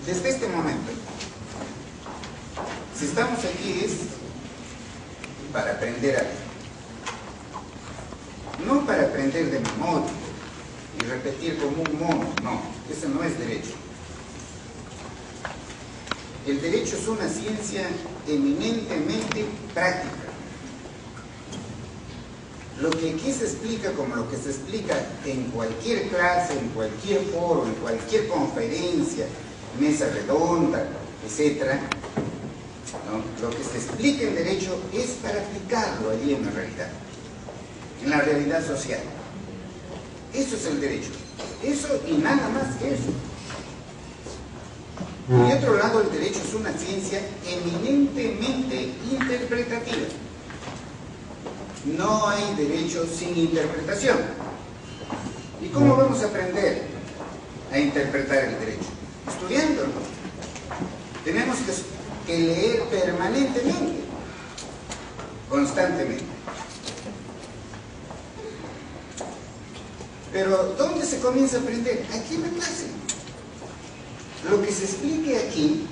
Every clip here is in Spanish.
desde este momento, si estamos aquí es para aprender algo, no para aprender de memoria y repetir como un mono, no, eso no es derecho. El derecho es una ciencia eminentemente práctica. Lo que aquí se explica como lo que se explica en cualquier clase, en cualquier foro, en cualquier conferencia, mesa redonda, etc., ¿no? Lo que se explica en derecho es para aplicarlo allí en la realidad social. Eso es el derecho. Eso y nada más que eso. Por otro lado, el derecho es una ciencia eminentemente interpretativa. No hay derecho sin interpretación. ¿Y cómo vamos a aprender a interpretar el derecho? Estudiándolo. Tenemos que leer permanentemente, constantemente. Pero ¿dónde se comienza a aprender? Aquí en la clase. Lo que se explique aquí,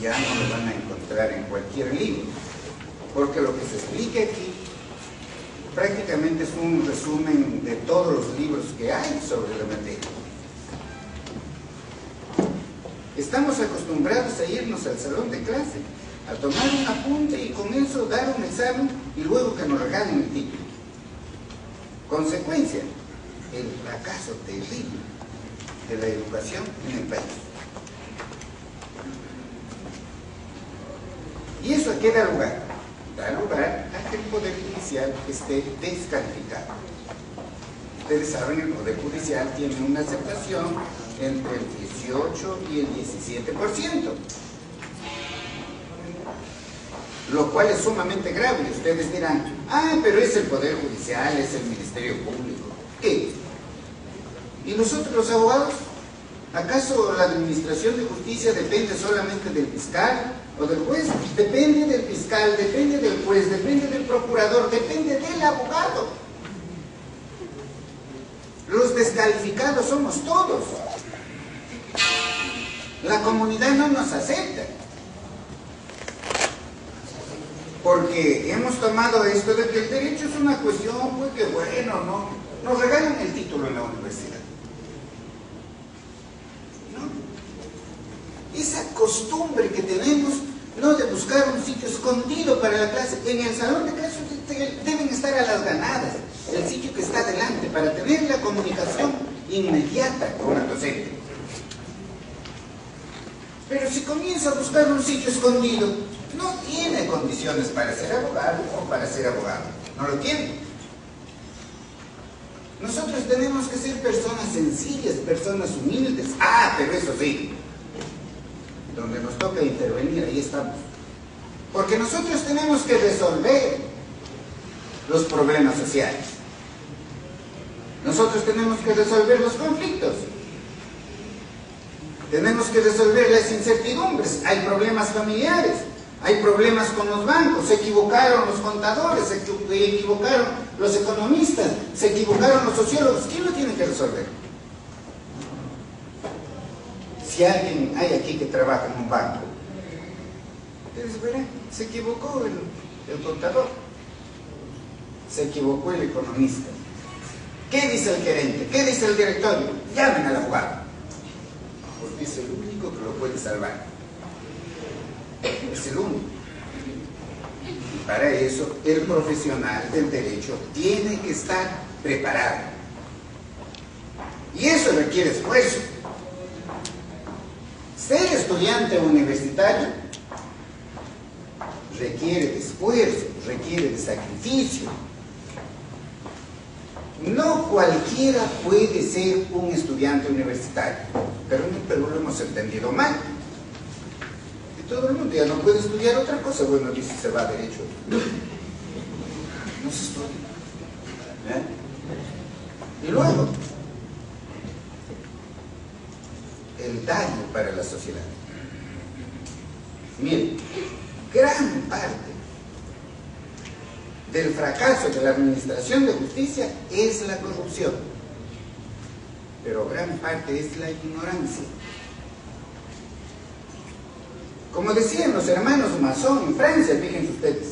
ya no lo van a encontrar en cualquier libro, porque lo que se explica aquí prácticamente es un resumen de todos los libros que hay sobre la materia. Estamos acostumbrados a irnos al salón de clase, a tomar un apunte y con eso dar un examen y luego que nos regalen el título. Consecuencia, el fracaso terrible de la educación en el país. ¿Y eso a qué da lugar? Da lugar a que el Poder Judicial esté descalificado. Ustedes saben, el Poder Judicial tiene una aceptación entre el 18 y el 17%, lo cual es sumamente grave. Y ustedes dirán, pero es el Poder Judicial, es el Ministerio Público. ¿Qué? ¿Y nosotros los abogados? ¿Acaso la administración de justicia depende solamente del fiscal o del juez? Depende del fiscal, depende del juez, depende del procurador, depende del abogado. Los descalificados somos todos. La comunidad no nos acepta. Porque hemos tomado esto de que el derecho es una cuestión, pues que bueno, ¿no? Nos regalan el título en la universidad. Esa costumbre que tenemos, no de buscar un sitio escondido para la clase, en el salón de clase deben estar a las ganadas, el sitio que está delante, para tener la comunicación inmediata con el docente. Pero si comienza a buscar un sitio escondido, no tiene condiciones para ser abogado o para ser abogado, no lo tiene. Nosotros tenemos que ser personas sencillas, personas humildes. Pero eso sí, donde nos toca intervenir, ahí estamos. Porque nosotros tenemos que resolver los problemas sociales. Nosotros tenemos que resolver los conflictos. Tenemos que resolver las incertidumbres. Hay problemas familiares, hay problemas con los bancos, se equivocaron los contadores, se equivocaron los economistas, se equivocaron los sociólogos. ¿Quién lo tiene que resolver? Si alguien hay aquí que trabaja en un banco, ustedes verán, se equivocó el contador, se equivocó el economista. ¿Qué dice el gerente? ¿Qué dice el directorio? Llamen al abogado, porque es el único que lo puede salvar. Es el único. Y para eso el profesional del derecho tiene que estar preparado. Y eso requiere esfuerzo. Ser estudiante universitario requiere de esfuerzo, requiere de sacrificio. No cualquiera puede ser un estudiante universitario, pero lo hemos entendido mal. Y todo el mundo ya no puede estudiar otra cosa. Bueno, dice, se va a derecho. No se estudia. Y luego, el daño para la sociedad. Miren, gran parte del fracaso de la administración de justicia es la corrupción. pero gran parte es la ignorancia. Como decían los hermanos Masón en Francia, fíjense ustedes,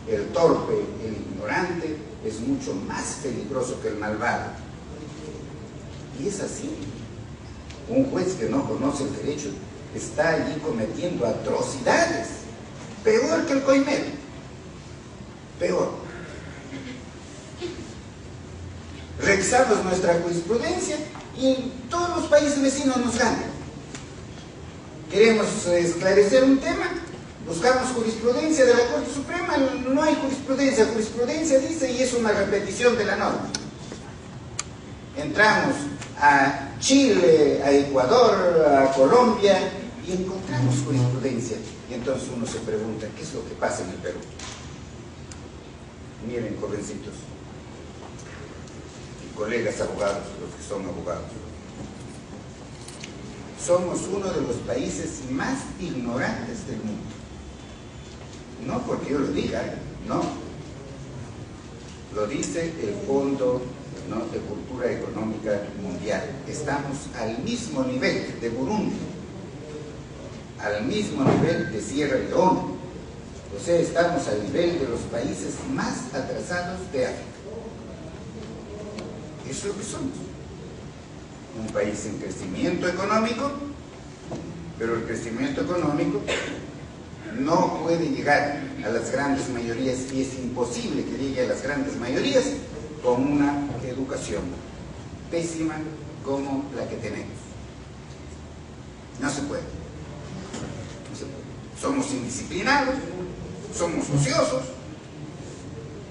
el torpe, el ignorante, es mucho más peligroso que el malvado. Y es así. Un juez que no conoce el derecho está allí cometiendo atrocidades, peor que el coimero, peor. Revisamos nuestra jurisprudencia y en todos los países vecinos nos ganan. Queremos esclarecer un tema, buscamos jurisprudencia de la Corte Suprema, no hay jurisprudencia, jurisprudencia dice y es una repetición de la norma. Entramos a Chile, a Ecuador, a Colombia y encontramos jurisprudencia. Y entonces uno se pregunta, ¿qué es lo que pasa en el Perú? Miren, jovencitos y colegas abogados, los que son abogados. Somos uno de los países más ignorantes del mundo. No porque yo lo diga, no. Lo dice el Fondo de Cultura Económica Mundial. Estamos al mismo nivel de Burundi, al mismo nivel de Sierra Leona. O sea, estamos al nivel de los países más atrasados de África. Eso es lo que somos. Un país en crecimiento económico, pero el crecimiento económico no puede llegar a las grandes mayorías y es imposible que llegue a las grandes mayorías con una educación pésima como la que tenemos. No se puede. No se puede. Somos indisciplinados, somos ociosos,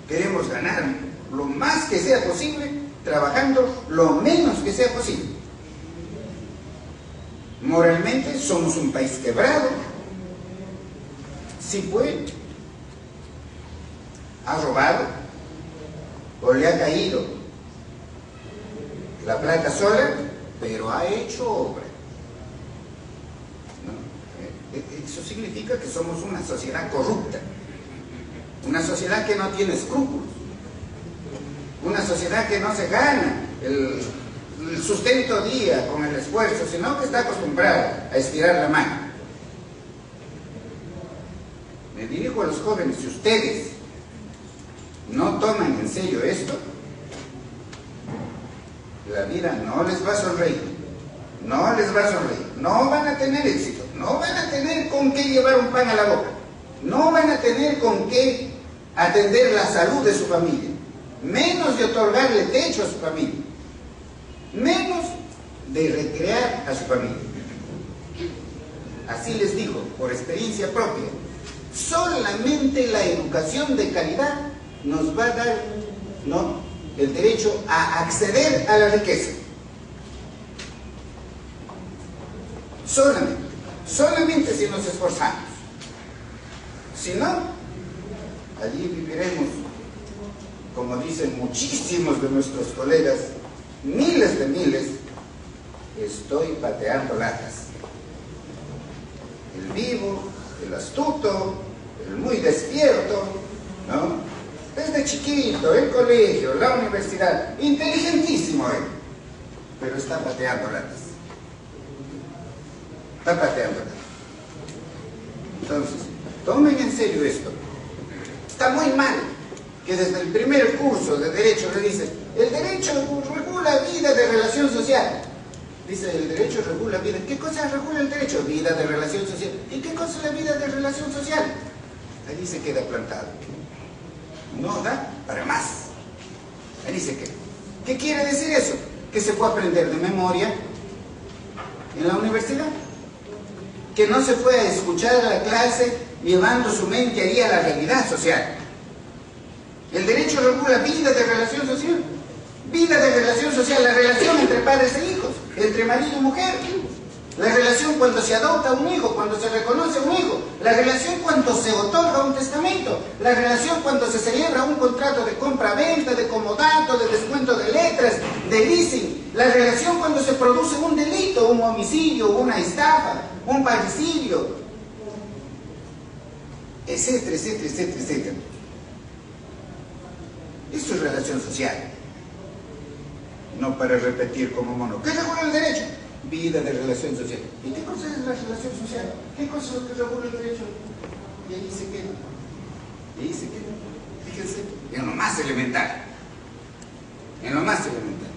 queremos ganar lo más que sea posible, trabajando lo menos que sea posible. Moralmente somos un país quebrado. Si puede, ha robado o le ha caído la plata sola, pero ha hecho obra. ¿No? Eso significa que somos una sociedad corrupta, una sociedad que no tiene escrúpulos, una sociedad que no se gana el sustento día con el esfuerzo, sino que está acostumbrada a estirar la mano. Me dirijo a los jóvenes, si ustedes no toman en serio esto, la vida no les va a sonreír, no les va a sonreír, no van a tener éxito, no van a tener con qué llevar un pan a la boca, no van a tener con qué atender la salud de su familia, menos de otorgarle techo a su familia, menos de recrear a su familia. Así les digo, por experiencia propia, solamente la educación de calidad nos va a dar, ¿no?, el derecho a acceder a la riqueza. Solamente si nos esforzamos. Si no, allí viviremos, como dicen muchísimos de nuestros colegas, miles de miles, estoy pateando latas. El vivo, el astuto, el muy despierto, ¿no? Desde chiquito, el colegio, la universidad, inteligentísimo él, pero está pateando latas. Está pateando latas. Entonces, tomen en serio esto. Está muy mal que desde el primer curso de Derecho le dicen, el derecho regula vida de relación social. Dice, el derecho regula vida. ¿Qué cosa regula el derecho? Vida de relación social. ¿Y qué cosa es la vida de relación social? Allí se queda plantado. No da para más. Allí se queda. ¿Qué quiere decir eso? Que se puede aprender de memoria en la universidad. Que no se puede escuchar la clase llevando su mente allí a la realidad social. El derecho regula vida de relación social. Vida de relación social, la relación entre padres e hijos, entre marido y mujer, la relación cuando se adopta un hijo, cuando se reconoce un hijo, la relación cuando se otorga un testamento, la relación cuando se celebra un contrato de compra-venta, de comodato, de descuento de letras, de leasing, la relación cuando se produce un delito, un homicidio, una estafa, un parricidio, etcétera, etcétera, etcétera, etcétera. Esto es relación social. no para repetir como mono. ¿Qué regula el derecho? Vida de relación social. ¿Y qué cosa es la relación social? ¿Qué cosa es lo que regula el derecho? Y ahí se queda. Y ahí se queda. Fíjense, en lo más elemental. En lo más elemental.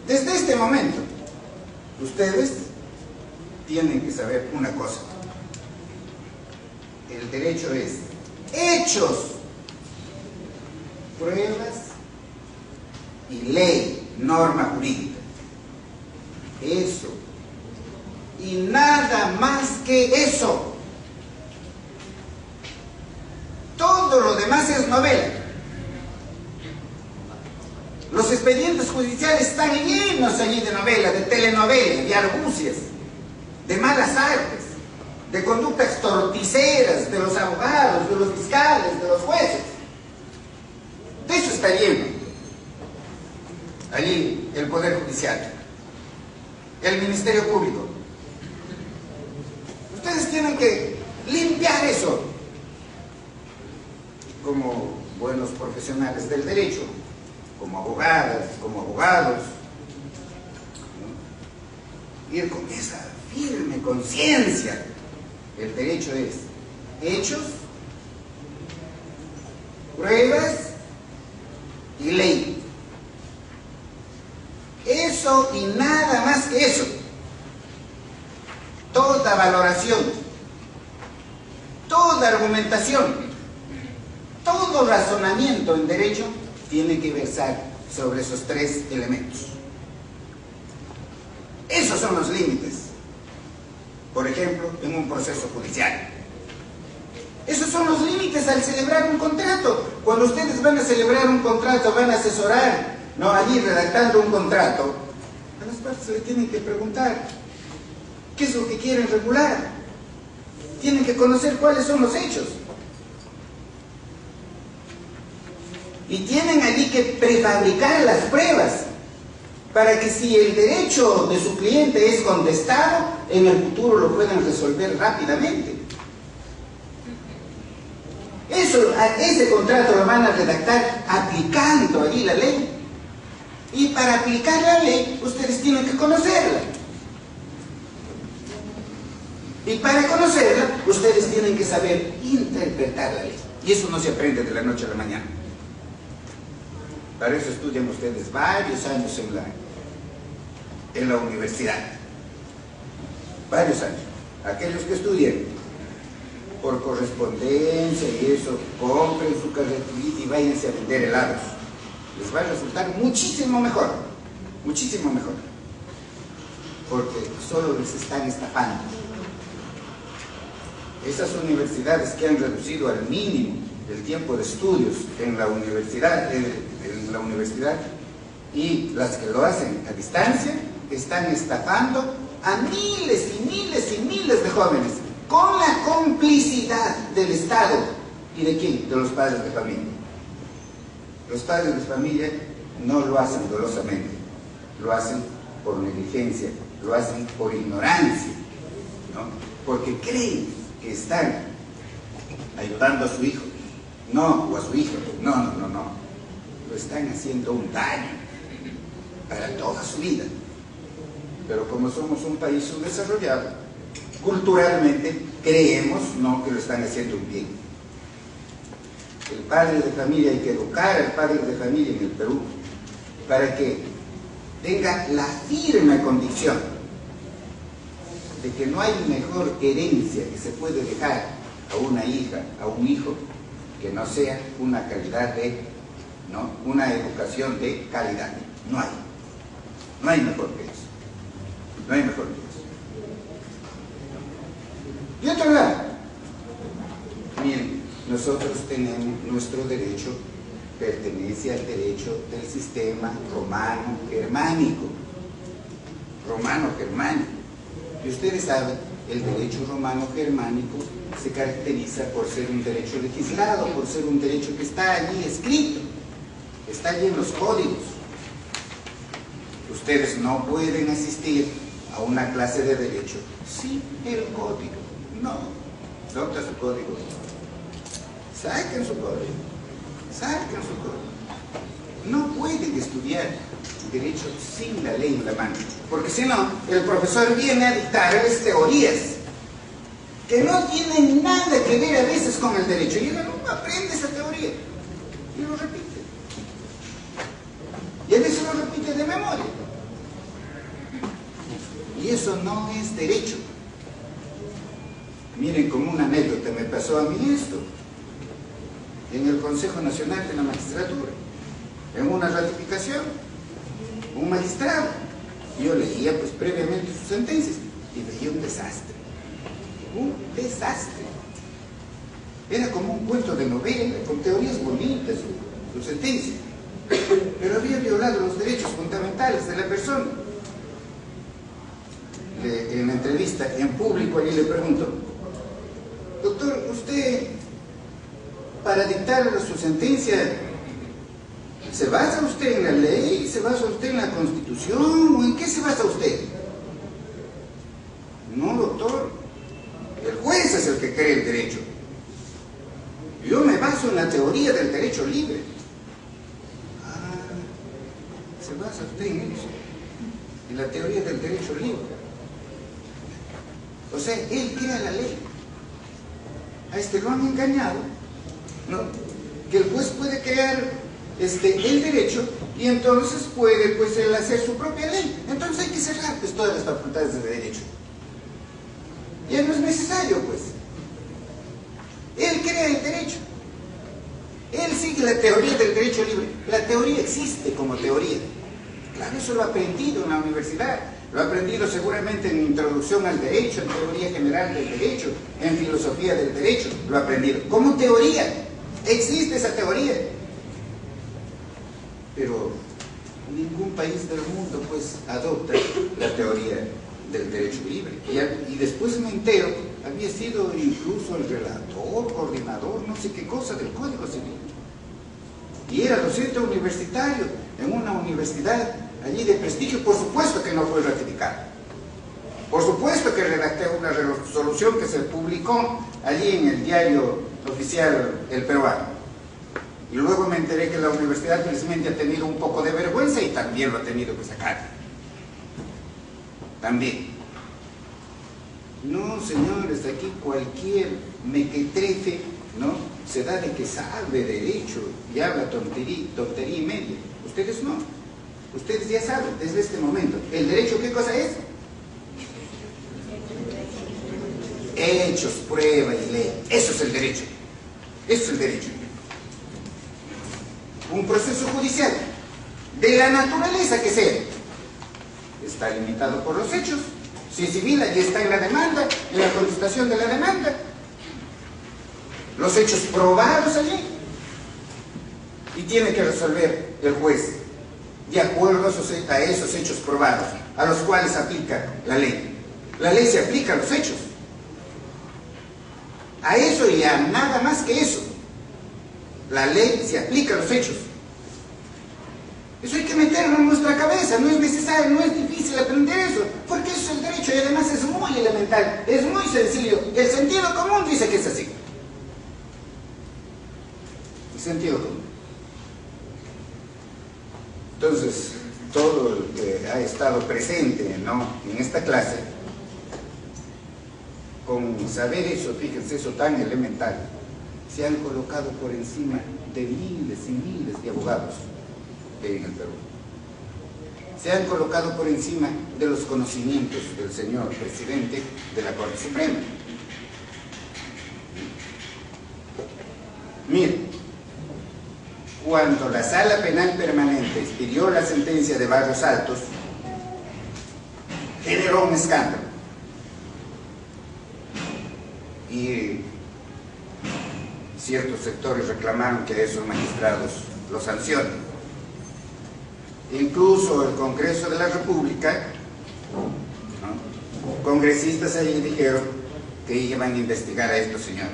Desde este momento, ustedes tienen que saber una cosa. El derecho es hechos, pruebas y ley, norma jurídica. Eso. Y nada más que eso. Todo lo demás es novela. Los expedientes judiciales están llenos allí de novela, de telenovela, de argucias, de malas artes, de conductas torticeras de los abogados, de los fiscales, de los jueces. De eso está lleno allí el Poder Judicial, el Ministerio Público. Ustedes tienen que limpiar eso como buenos profesionales del derecho, como abogadas, como abogados, ¿no? Ir con esa firme conciencia. El derecho es hechos, pruebas y ley. Eso y nada más que eso. Toda valoración, toda argumentación, todo razonamiento en derecho tiene que versar sobre esos tres elementos. Esos son los límites. Por ejemplo, en un proceso judicial. Esos son los límites al celebrar un contrato. Cuando ustedes van a celebrar un contrato, van a asesorar, ¿no? Allí redactando un contrato, a las partes se les tienen que preguntar qué es lo que quieren regular. Tienen que conocer cuáles son los hechos. Y tienen allí que prefabricar las pruebas para que si el derecho de su cliente es contestado, en el futuro lo puedan resolver rápidamente. Ese contrato lo van a redactar aplicando allí la ley. Y para aplicar la ley, ustedes tienen que conocerla. Y para conocerla, ustedes tienen que saber interpretar la ley. Y eso no se aprende de la noche a la mañana. Para eso estudian ustedes varios años en la universidad. Varios años. Aquellos que estudien por correspondencia y eso, compren su carretilla y váyanse a vender helados. Les va a resultar muchísimo mejor. Muchísimo mejor. Porque solo les están estafando. Esas universidades que han reducido al mínimo el tiempo de estudios en la universidad, y las que lo hacen a distancia, están estafando a miles y miles y miles de jóvenes con la complicidad del Estado. ¿Y de quién? De los padres de familia. Los padres de familia no lo hacen dolosamente, lo hacen por negligencia, lo hacen por ignorancia, ¿no? Porque creen que están ayudando a su hijo, no, o a su hija, no, lo están haciendo un daño para toda su vida. Pero como somos un país subdesarrollado, culturalmente creemos no que lo están haciendo un bien. El padre de familia, hay que educar al padre de familia en el Perú para que tenga la firme convicción de que no hay mejor herencia que se puede dejar a una hija, a un hijo, que no sea una calidad una educación de calidad. No hay mejor que eso. No hay mejor que eso. Y otro lado, miren, nosotros tenemos nuestro derecho, pertenece al derecho del sistema romano-germánico. Y ustedes saben, el derecho romano-germánico se caracteriza por ser un derecho legislado, por ser un derecho que está allí escrito, está allí en los códigos. Ustedes no pueden asistir a una clase de derecho sin el código. No. ¿Dónde está su código? Saquen su código. no pueden estudiar derecho sin la ley en la mano, porque si no, el profesor viene a dictarles teorías que no tienen nada que ver a veces con el derecho, y el alumno aprende esa teoría y lo repite. Y a veces lo repite de memoria. Y eso no es derecho. Miren, como una anécdota, me pasó a mí esto en el Consejo Nacional de la Magistratura, en una ratificación, un magistrado. Yo leía pues previamente sus sentencias y veía un desastre. Un desastre. Era como un cuento de novela, con teorías bonitas, su sentencia. Pero había violado los derechos fundamentales de la persona. En la entrevista en público, allí le pregunto: doctor, ¿usted para dictar su sentencia se basa usted en la ley? ¿Se basa usted en la Constitución? ¿O en qué se basa usted? No, doctor, el juez es el que cree el derecho. Yo me baso en la teoría del derecho libre. Ah, se basa usted en eso, en la teoría del derecho libre. O sea, él crea la ley. A este lo han engañado, ¿no? Que el juez puede crear el derecho y entonces puede pues él hacer su propia ley. Entonces hay que cerrar pues todas las facultades de derecho. Ya no es necesario pues. Él crea el derecho. Él sigue la teoría del derecho libre. La teoría existe como teoría. Claro, eso lo ha aprendido en la universidad. Lo ha aprendido seguramente en Introducción al Derecho, en Teoría General del Derecho, en Filosofía del Derecho. Lo ha aprendido como teoría. Existe esa teoría. Pero ningún país del mundo pues adopta la teoría del derecho libre. Y después me entero, había sido incluso el relator, coordinador, no sé qué cosa del Código Civil. Y era docente universitario en una universidad allí de prestigio. Por supuesto que no fue ratificado. Por supuesto que redacté una resolución que se publicó allí en el diario oficial El Peruano. Y luego me enteré que la universidad felizmente ha tenido un poco de vergüenza y también lo ha tenido que sacar. También. No, señores, aquí cualquier mequetrefe, ¿no?, se da de que sabe derecho y habla tontería y media. Ustedes no. Ustedes ya saben desde este momento. ¿El derecho qué cosa es? Hechos, prueba y ley. Eso es el derecho. Eso es el derecho. Un proceso judicial, de la naturaleza que sea, está limitado por los hechos. Si es civil, allí está en la demanda, en la contestación de la demanda. Los hechos probados allí. Y tiene que resolver el juez de acuerdo a esos hechos probados, a los cuales aplica la ley. La ley se aplica a los hechos. A eso y a nada más que eso. La ley se aplica a los hechos. Eso hay que meterlo en nuestra cabeza, no es necesario, no es difícil aprender eso, porque eso es el derecho y además es muy elemental, es muy sencillo. El sentido común dice que es así. El sentido común. Entonces, todo el que ha estado presente, ¿no?, en esta clase, con saber eso, fíjense, eso tan elemental, se han colocado por encima de miles y miles de abogados en el Perú. Se han colocado por encima de los conocimientos del señor presidente de la Corte Suprema. Miren, cuando la Sala Penal Permanente expidió la sentencia de Barrios Altos, generó un escándalo. Y ciertos sectores reclamaron que esos magistrados lo sancionen. Incluso el Congreso de la República, ¿no?, congresistas allí dijeron que iban a investigar a estos señores.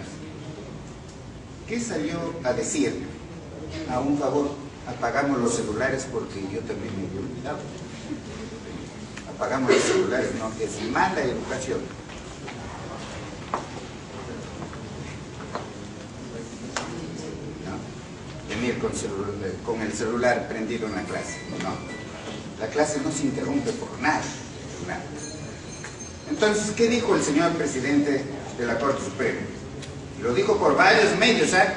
¿Qué salió a decir? A un favor, apagamos los celulares porque yo también me había olvidado. Apagamos los celulares, no, es mala educación. ¿No? De con el celular prendido en la clase. No, la clase no se interrumpe por nada. Entonces, ¿qué dijo el señor presidente de la Corte Suprema? Lo dijo por varios medios, ¿eh?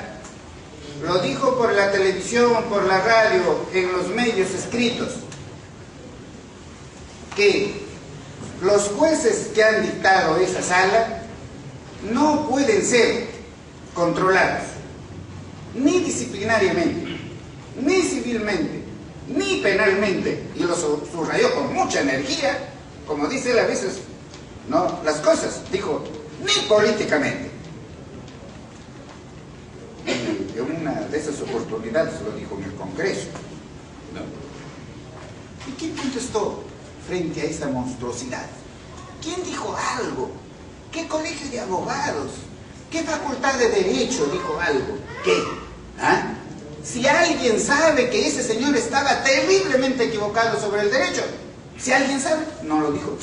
Lo dijo por la televisión, por la radio, en los medios escritos, que los jueces que han dictado esa sala no pueden ser controlados, ni disciplinariamente, ni civilmente, ni penalmente, y lo subrayó con mucha energía, como dice él a veces, no, las cosas, dijo, ni políticamente. Y en una de esas oportunidades lo dijo en el Congreso, ¿no? ¿Y quién contestó frente a esa monstruosidad? ¿Quién dijo algo? ¿Qué colegio de abogados? ¿Qué facultad de derecho dijo algo? ¿Qué? ¿Ah? Si alguien sabe que ese señor estaba terriblemente equivocado sobre el derecho, si alguien sabe, no lo dijo,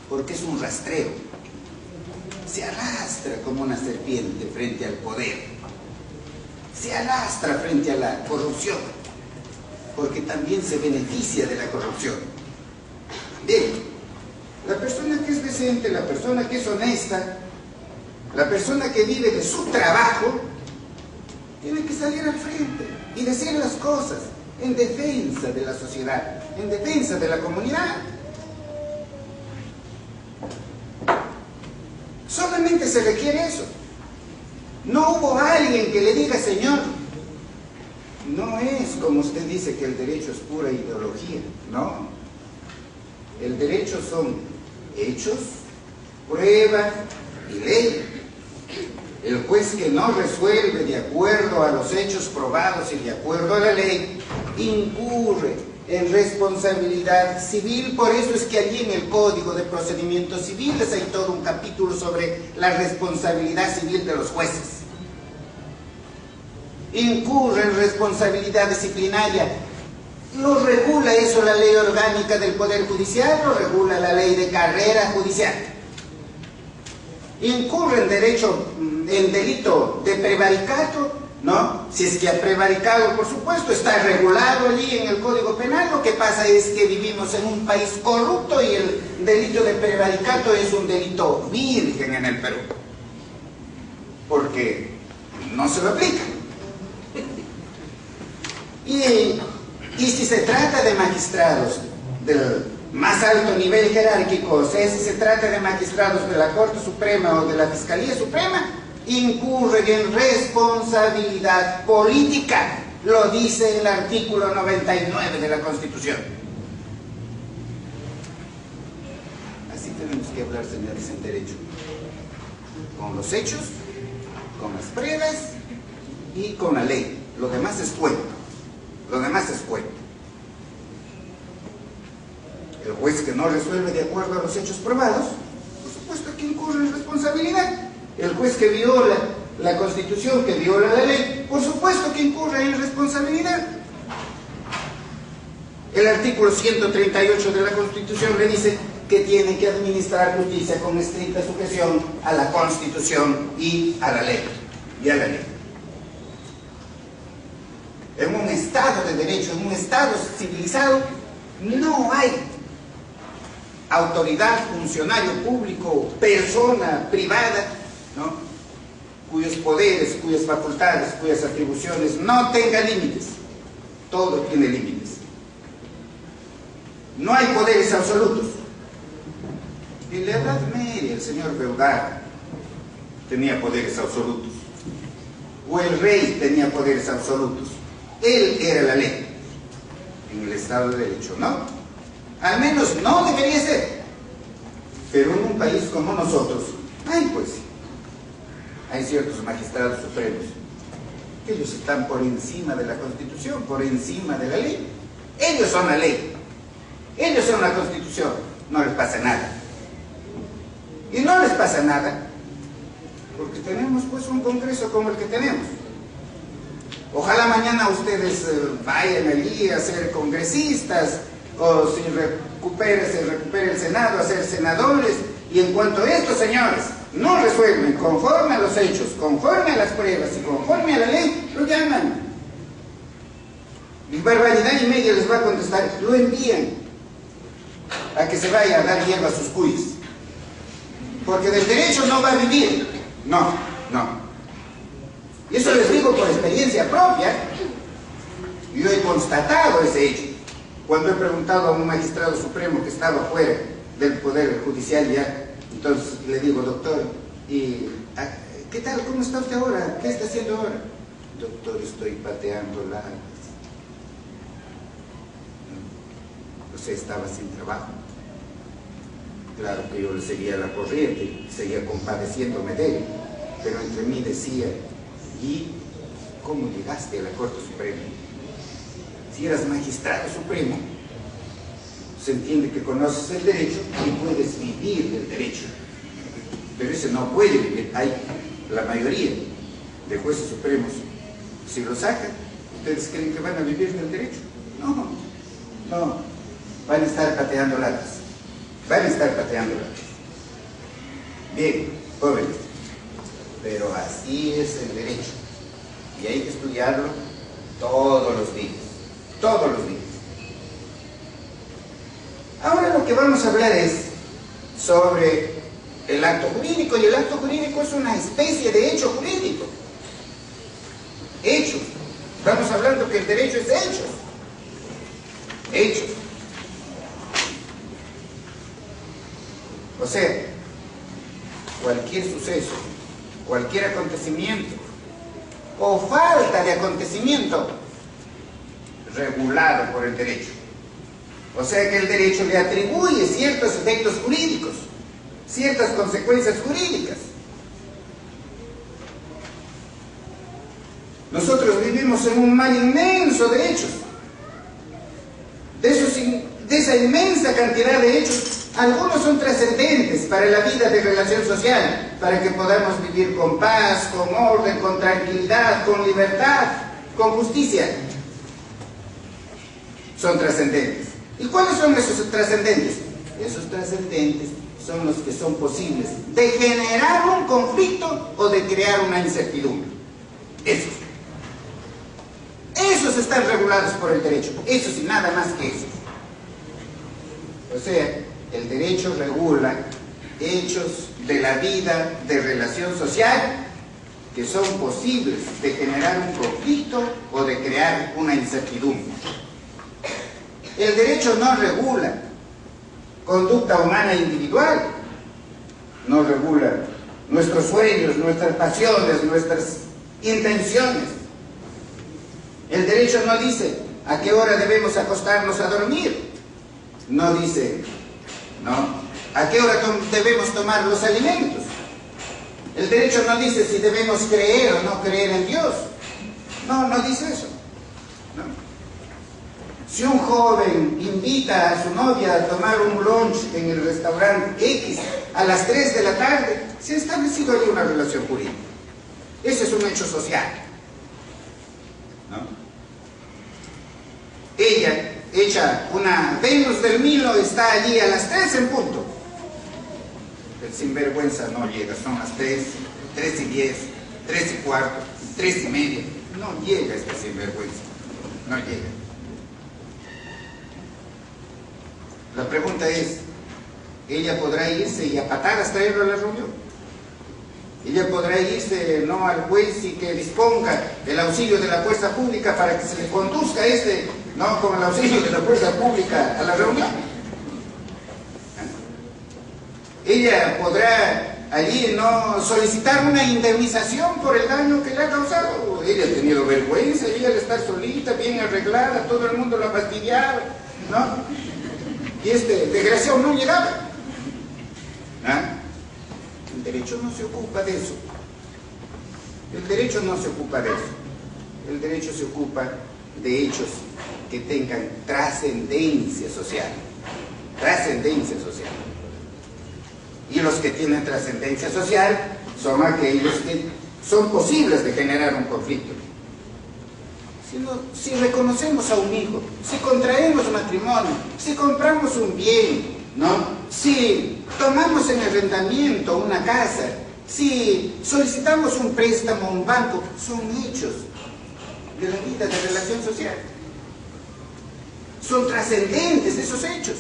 porque es un rastreo. Se arrastra como una serpiente frente al poder, se arrastra frente a la corrupción, porque también se beneficia de la corrupción. Bien, la persona que es decente, la persona que es honesta, la persona que vive de su trabajo, tiene que salir al frente y decir las cosas en defensa de la sociedad, en defensa de la comunidad. Solamente se requiere eso. No hubo alguien que le diga, señor, no es como usted dice que el derecho es pura ideología. No. El derecho son hechos, prueba y ley. El juez que no resuelve de acuerdo a los hechos probados y de acuerdo a la ley, incurre en responsabilidad civil. Por eso es que allí en el Código de Procedimientos Civiles hay todo un capítulo sobre la responsabilidad civil de los jueces. Incurre en responsabilidad disciplinaria. Lo regula eso la ley orgánica del Poder Judicial, lo regula la ley de carrera judicial. Incurre en delito de prevaricato, ¿no? Si es que ha prevaricado, por supuesto, está regulado allí en el Código Penal. Lo que pasa es que vivimos en un país corrupto y el delito de prevaricato es un delito virgen en el Perú, porque no se lo aplica. Y si se trata de magistrados del más alto nivel jerárquico, o sea, si se trata de magistrados de la Corte Suprema o de la Fiscalía Suprema, incurren en responsabilidad política. Lo dice el artículo 99 de la Constitución. Así tenemos que hablar, señores, en derecho. Con los hechos, con las pruebas y con la ley. Lo demás es cuento. Lo demás es cuento. El juez que no resuelve de acuerdo a los hechos probados, por supuesto que incurre en responsabilidad. El juez que viola la Constitución, que viola la ley, por supuesto que incurre en responsabilidad. El artículo 138 de la Constitución le dice que tiene que administrar justicia con estricta sujeción a la Constitución y a la ley. En un Estado de derecho, en un Estado civilizado, no hay autoridad, funcionario público, persona privada, ¿no?, cuyos poderes, cuyas facultades, cuyas atribuciones no tengan límites. Todo tiene límites. No hay poderes absolutos. En la Edad Media el señor feudal tenía poderes absolutos, o el rey tenía poderes absolutos. Él era la ley en el Estado de Derecho, ¿no? Al menos no debería ser. Pero en un país como nosotros, hay ciertos magistrados supremos que ellos están por encima de la Constitución, por encima de la ley. Ellos son la ley, ellos son la Constitución. No les pasa nada. Y no les pasa nada porque tenemos pues un Congreso como el que tenemos. Ojalá mañana ustedes vayan allí a ser congresistas, o si se recupere el Senado, a ser senadores, y en cuanto estos señores no resuelven conforme a los hechos, conforme a las pruebas y conforme a la ley, lo llaman Y barbaridad y media les va a contestar, lo envían a que se vaya a dar hierba a sus cuyes. Porque del derecho no va a vivir. No, no. Y eso les digo por experiencia propia. Yo he constatado ese hecho. Cuando he preguntado a un magistrado supremo que estaba fuera del Poder Judicial ya, entonces le digo, doctor, ¿y qué tal? ¿Cómo está usted ahora? ¿Qué está haciendo ahora? Doctor, estoy pateando la... O sea, estaba sin trabajo. Claro que yo le seguía la corriente, seguía compadeciéndome de él, pero entre mí decía, ¿y cómo llegaste a la Corte Suprema? Si eras magistrado supremo, se entiende que conoces el derecho y puedes vivir del derecho. Pero ese no puede vivir. Hay la mayoría de jueces supremos, si lo sacan, ¿ustedes creen que van a vivir del derecho? No, no. Van a estar pateando latas. Van a estar pateando latas. Bien, jóvenes. Pero así es el derecho. Y hay que estudiarlo todos los días. Todos los días. Ahora lo que vamos a hablar es sobre el acto jurídico, y el acto jurídico es una especie de hecho jurídico. Hechos. Estamos hablando que el derecho es hechos. Hechos. O sea, cualquier suceso, cualquier acontecimiento o falta de acontecimiento regulado por el derecho. O sea que el derecho le atribuye ciertos efectos jurídicos, ciertas consecuencias jurídicas. Nosotros vivimos en un mar inmenso de hechos. De esa inmensa cantidad de hechos, algunos son trascendentes para la vida de relación social, para que podamos vivir con paz, con orden, con tranquilidad, con libertad, con justicia. Son trascendentes. ¿Y cuáles son esos trascendentes? Esos trascendentes son los que son posibles de generar un conflicto o de crear una incertidumbre. Esos están regulados por el derecho. Esos y nada más que esos. O sea, el derecho regula hechos de la vida de relación social que son posibles de generar un conflicto o de crear una incertidumbre. El derecho no regula conducta humana individual, no regula nuestros sueños, nuestras pasiones, nuestras intenciones. El derecho no dice a qué hora debemos acostarnos a dormir, no dice, ¿no?, a qué hora debemos tomar los alimentos. El derecho no dice si debemos creer o no creer en Dios. No, no dice eso. ¿No? Si un joven invita a su novia a tomar un lunch en el restaurante X a las 3 de la tarde, se ha establecido ahí una relación jurídica. Ese es un hecho social. ¿No? Ella, hecha una Venus del Milo, está allí a las 3 en punto. El sinvergüenza no llega, son las 3, 3 y 10, 3 y cuarto, 3 y media. No llega este sinvergüenza, no llega. La pregunta es, ¿ella podrá irse y a patadas traerlo a la reunión? Ella podrá irse, no, al juez y que disponga el auxilio de la fuerza pública para que se le conduzca no, con el auxilio de la fuerza pública a la reunión. Ella podrá allí no solicitar una indemnización por el daño que le ha causado. Ella ha tenido vergüenza, ella al estar solita, bien arreglada, todo el mundo la fastidiaba, ¿no? Y este desgraciado no llegaba. ¿Ah? El derecho no se ocupa de eso. El derecho no se ocupa de eso. El derecho se ocupa de hechos que tengan trascendencia social. Trascendencia social. Y los que tienen trascendencia social son aquellos que son posibles de generar un conflicto. Si reconocemos a un hijo, si contraemos matrimonio, si compramos un bien, ¿no?, si tomamos en arrendamiento una casa, si solicitamos un préstamo a un banco, son hechos de la vida de relación social. son trascendentes esos hechos.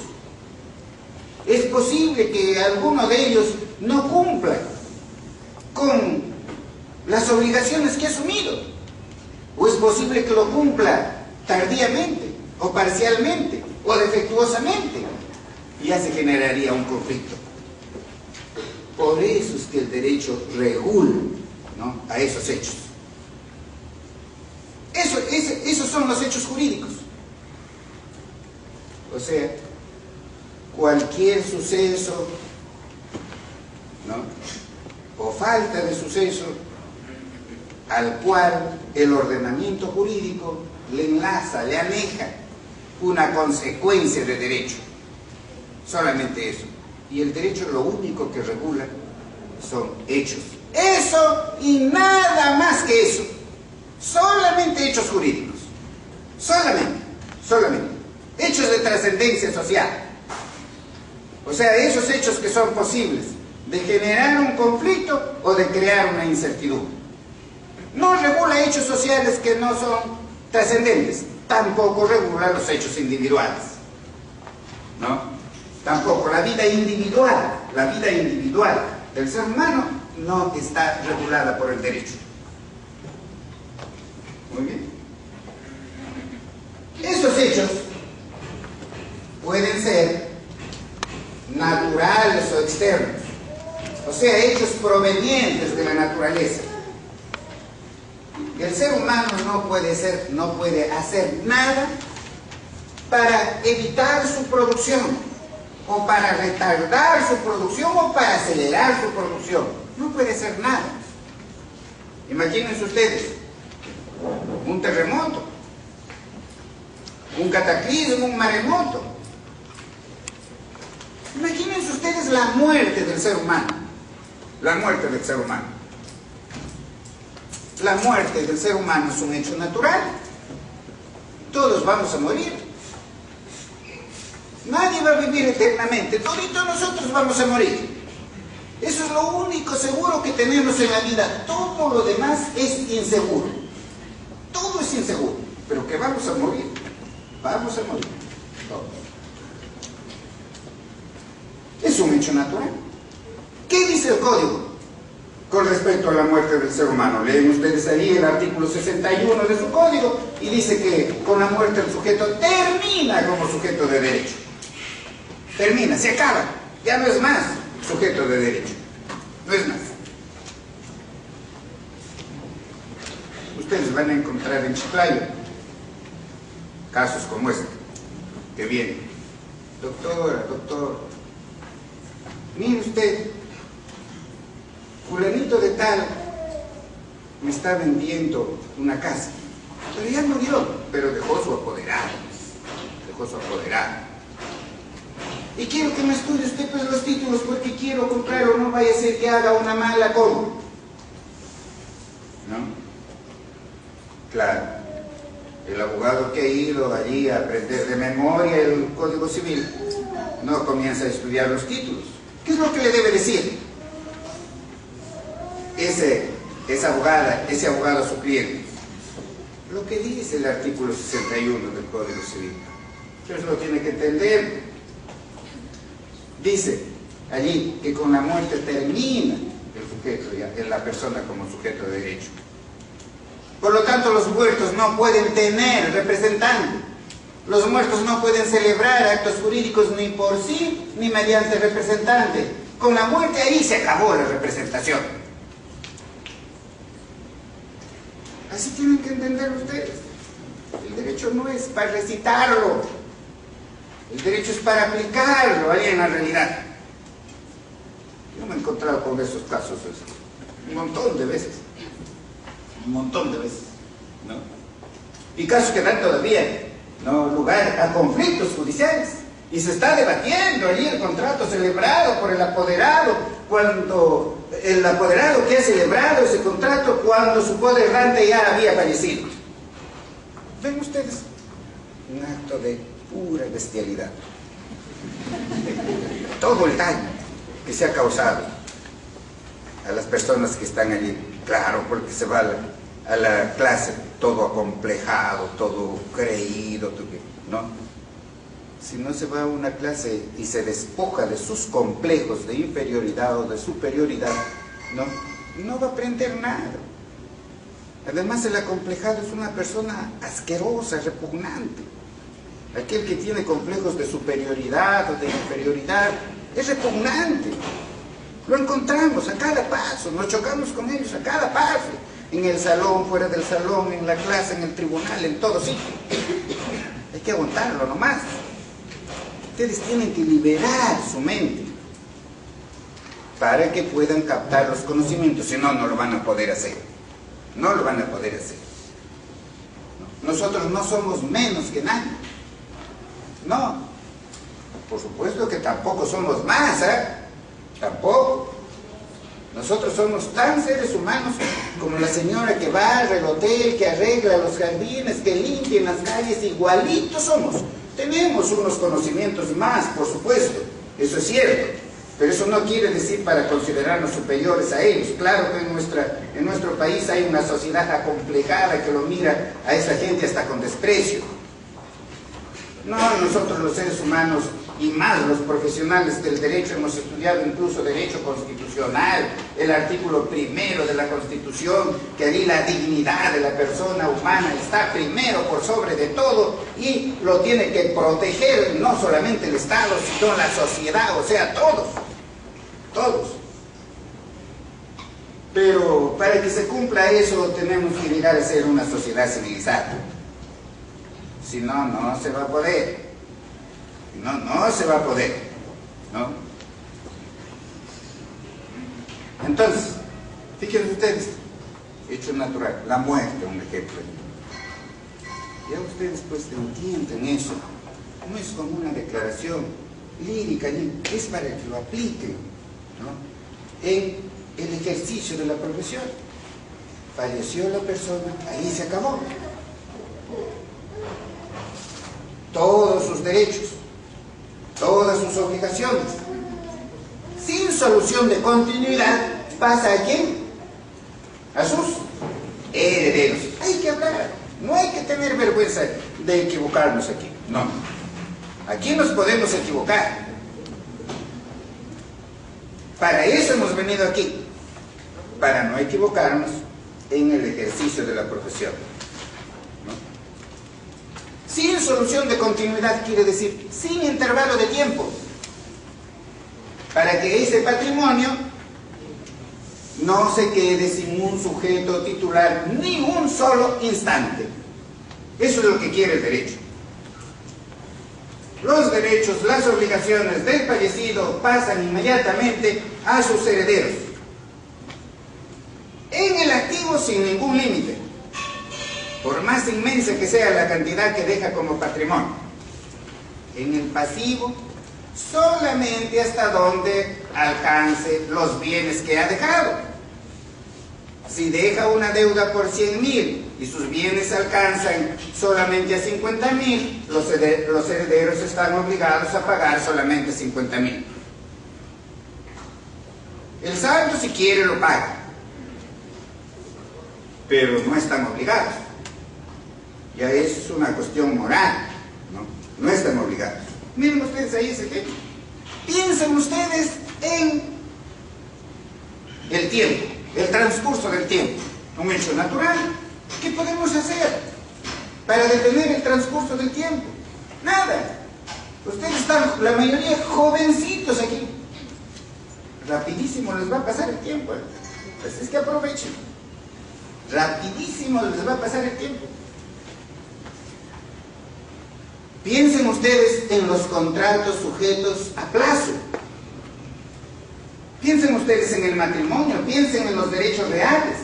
Es posible que alguno de ellos no cumpla con las obligaciones que ha asumido, o es posible que lo cumpla tardíamente, o parcialmente, o defectuosamente, y ya se generaría un conflicto. Por eso es que el derecho regula, ¿no?, a esos hechos. Esos son los hechos jurídicos. O sea, cualquier suceso, ¿no?, o falta de suceso al cual el ordenamiento jurídico le enlaza, le aneja una consecuencia de derecho. Solamente eso. Y el derecho lo único que regula son hechos. Eso y nada más que eso. Solamente hechos jurídicos. Solamente. Hechos de trascendencia social. O sea, esos hechos que son posibles de generar un conflicto o de crear una incertidumbre. No regula hechos sociales que no son trascendentes. Tampoco regula los hechos individuales, ¿no? Tampoco la vida individual del ser humano no está regulada por el derecho. Muy bien. Estos hechos pueden ser naturales o externos, o sea, hechos provenientes de la naturaleza. El ser humano no puede hacer nada para evitar su producción, o para retardar su producción, o para acelerar su producción. No puede hacer nada. Imagínense ustedes un terremoto, un cataclismo, un maremoto. Imagínense ustedes la muerte del ser humano. La muerte del ser humano. La muerte del ser humano es un hecho natural. Todos vamos a morir. Nadie va a vivir eternamente. Toditos nosotros vamos a morir. Eso es lo único seguro que tenemos en la vida. Todo lo demás es inseguro. Todo es inseguro. Pero que vamos a morir. Vamos a morir. Todos. Es un hecho natural. ¿Qué dice el Código con respecto a la muerte del ser humano? Leen ustedes ahí el artículo 61 de su Código y dice que con la muerte el sujeto termina como sujeto de derecho. Termina, se acaba. Ya no es más sujeto de derecho. No es más. Ustedes van a encontrar en Chiclayo casos como este, que vienen. Doctora, doctor, mire usted, fulanito de tal me está vendiendo una casa, pero ya murió, pero dejó su apoderado. Y quiero que me estudie usted pues los títulos porque quiero comprarlo, no vaya a ser que haga una mala compra. ¿No? Claro. El abogado que ha ido allí a aprender de memoria el Código Civil no comienza a estudiar los títulos. ¿Qué es lo que le debe decir esa abogada, ese abogado a su cliente? Lo que dice el artículo 61 del Código Civil. Entonces lo tiene que entender. Dice allí que con la muerte termina el sujeto, la persona como sujeto de derecho. Por lo tanto, los muertos no pueden tener representante. Los muertos no pueden celebrar actos jurídicos ni por sí ni mediante representante. Con la muerte ahí se acabó la representación. Así tienen que entender ustedes. El derecho no es para recitarlo. El derecho es para aplicarlo ahí en la realidad. Yo me he encontrado con esos casos un montón de veces. ¿No? Y casos que dan todavía, ¿no?, lugar a conflictos judiciales. Y se está debatiendo allí el contrato celebrado por el apoderado, cuando el apoderado que ha celebrado ese contrato cuando su poderrante ya había fallecido. ¿Ven ustedes? Un acto de pura bestialidad. Todo el daño que se ha causado a las personas que están allí. Claro, porque se va a la clase todo acomplejado, todo creído, ¿no? si no se va a una clase y se despoja de sus complejos de inferioridad o de superioridad, no va a aprender nada. Además, el acomplejado es una persona asquerosa, repugnante. Aquel que tiene complejos de superioridad o de inferioridad es repugnante. Lo encontramos a cada paso, nos chocamos con ellos a cada paso. En el salón, fuera del salón, en la clase, en el tribunal, en todo sitio. Hay que aguantarlo nomás. Ustedes tienen que liberar su mente para que puedan captar los conocimientos, si no, no lo van a poder hacer. No lo van a poder hacer. Nosotros no somos menos que nadie. No. Por supuesto que tampoco somos más, ¿eh? Tampoco. Nosotros somos tan seres humanos como la señora que barre el hotel, que arregla los jardines, que limpia en las calles, igualitos somos. Tenemos unos conocimientos más, por supuesto, eso es cierto, pero eso no quiere decir para considerarnos superiores a ellos. Claro que en nuestro país hay una sociedad acomplejada que lo mira a esa gente hasta con desprecio. No, nosotros los seres humanos, y más los profesionales del derecho, hemos estudiado incluso derecho constitucional, el artículo 1 de la Constitución, que allí la dignidad de la persona humana está primero por sobre de todo y lo tiene que proteger no solamente el Estado, sino la sociedad, o sea, todos, todos. Pero para que se cumpla eso tenemos que llegar a ser una sociedad civilizada. Si no, no se va a poder. No se va a poder, ¿no? Entonces, fíjense ustedes, hecho natural, la muerte, un ejemplo. Ya ustedes pues entienden eso. No es como una declaración lírica, es para que lo apliquen, ¿no? En el ejercicio de la profesión. Falleció la persona, ahí se acabó. Todos sus derechos, todas sus obligaciones, sin solución de continuidad, pasa a quién? A sus herederos. Hay que hablar, no hay que tener vergüenza de equivocarnos aquí, no. Aquí nos podemos equivocar. Para eso hemos venido aquí, para no equivocarnos en el ejercicio de la profesión. Sin solución de continuidad quiere decir sin intervalo de tiempo, para que ese patrimonio no se quede sin un sujeto titular ni un solo instante. Eso es lo que quiere el derecho. Los derechos, las obligaciones del fallecido pasan inmediatamente a sus herederos. En el activo sin ningún límite, por más inmensa que sea la cantidad que deja como patrimonio. En el pasivo, solamente hasta donde alcance los bienes que ha dejado. Si deja una deuda por 100.000 y sus bienes alcanzan solamente a 50.000, los herederos están obligados a pagar solamente 50.000. El saldo, si quiere, lo paga, pero no están obligados. Ya eso es una cuestión moral, no están obligados. Miren ustedes ahí ese ejemplo. Piensen ustedes en el tiempo, el transcurso del tiempo, un hecho natural. ¿Qué podemos hacer para detener el transcurso del tiempo? Nada. Ustedes están, la mayoría, jovencitos aquí. Rapidísimo les va a pasar el tiempo. Pues es que aprovechen. Rapidísimo les va a pasar el tiempo. Piensen ustedes en los contratos sujetos a plazo. Piensen ustedes en el matrimonio, piensen en los derechos reales.